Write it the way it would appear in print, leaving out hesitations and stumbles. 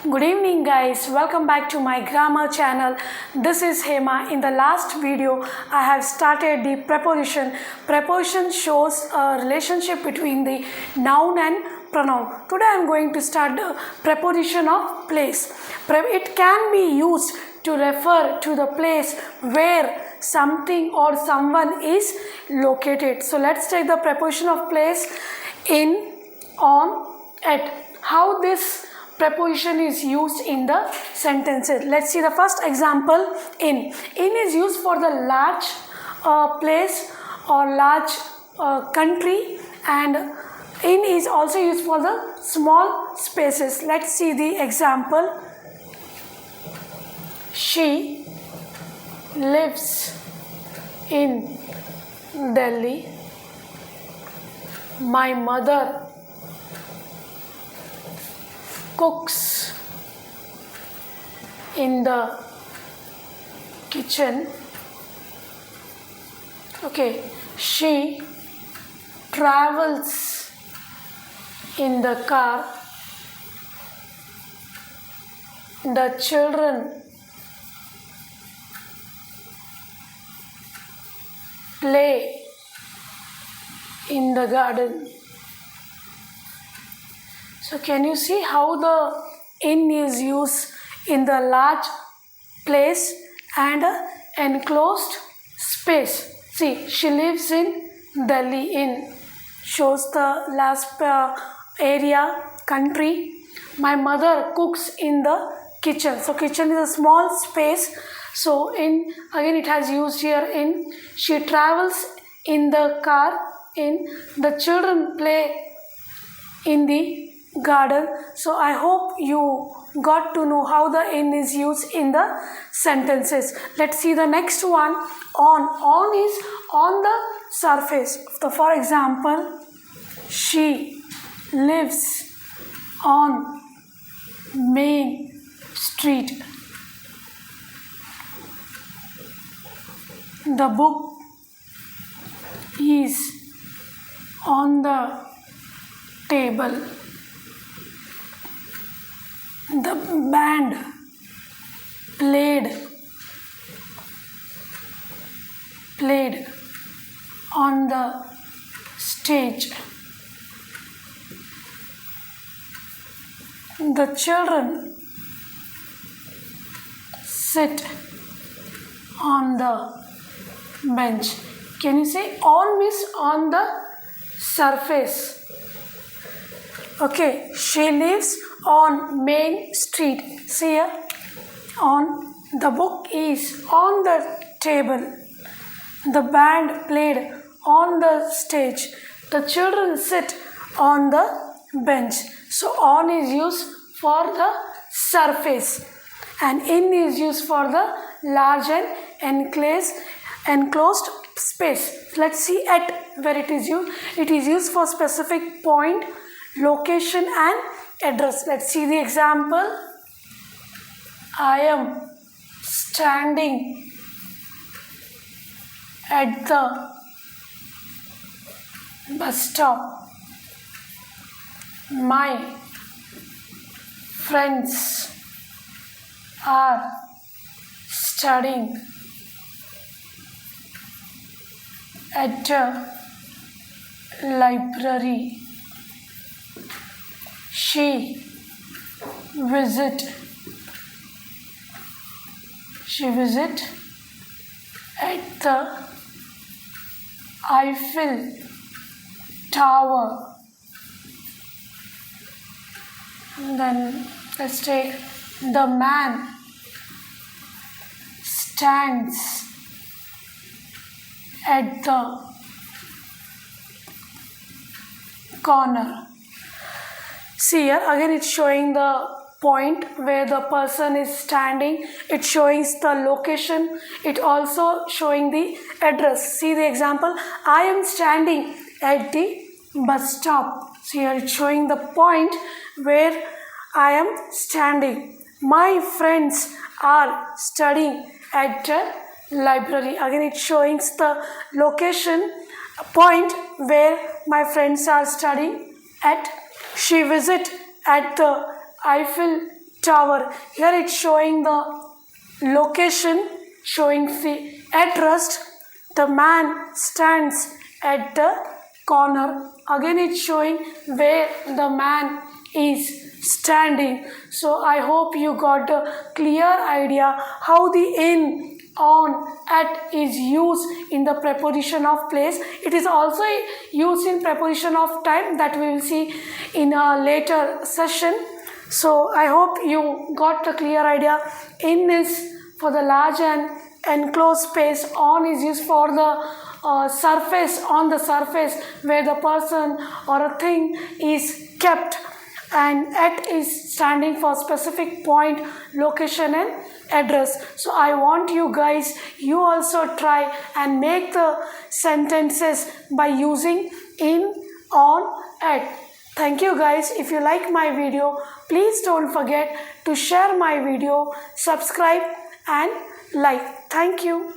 Good evening guys, welcome back to my grammar channel. This is Hema. In the last video I have started the preposition. Preposition shows a relationship between the noun and pronoun. Today I am going to start the preposition of place. It can be used to refer to the place where something or someone is located. So let's take the preposition of place: in, on, at. How this preposition is used in the sentences. Let's see the first example. In is used for the large place or large country, and in is also used for the small spaces. Let's see the example. She lives in Delhi. My mother cooks in the kitchen. Okay, she travels in the car. The children play in the garden. So can you see how the in is used in the large place and enclosed space? See, she lives in Delhi. In shows the last area, country. My mother cooks in the kitchen. So kitchen is a small space. So in, again it has used here in. She travels in the car. In, the children play in the garden. So I hope you got to know how the in is used in the sentences. Let's see the next one. On is on the surface. So for example, she lives on Main Street. The book is on the table. The band played on the stage. The children sit on the bench. Can you say on means on the surface? Okay, she lives on Main Street. See here, on. The book is on the table. The band played on the stage. The children sit on the bench. So on is used for the surface and in is used for the large and enclosed space. Let's see at where it is used. It is used for specific point, location and address. Let's see the example. I am standing at the bus stop. My friends are studying at a library. She visit at the Eiffel Tower. Then let's take the man stands at the corner. See here, again it's showing the point where the person is standing. It shows the location. It also showing the address. See the example. I am standing at the bus stop. See here it's showing the point where I am standing. My friends are studying at the library. Again it's showing the location point where my friends are studying at. She visit at the Eiffel tower. Here it's showing the location, showing the address. The man stands at the corner. Again it's showing where the man is standing. So I hope you got a clear idea how the in, on, at is used in the preposition of place. It is also used in preposition of time that we will see in a later session. So I hope you got a clear idea. In is for the large and enclosed space. On is used for the surface, on the surface where the person or a thing is kept. And at is standing for specific point, location and address. So I want you guys, you also try and make the sentences by using in, on, at. Thank you guys. If you like my video, please don't forget to share my video, subscribe and like. Thank you.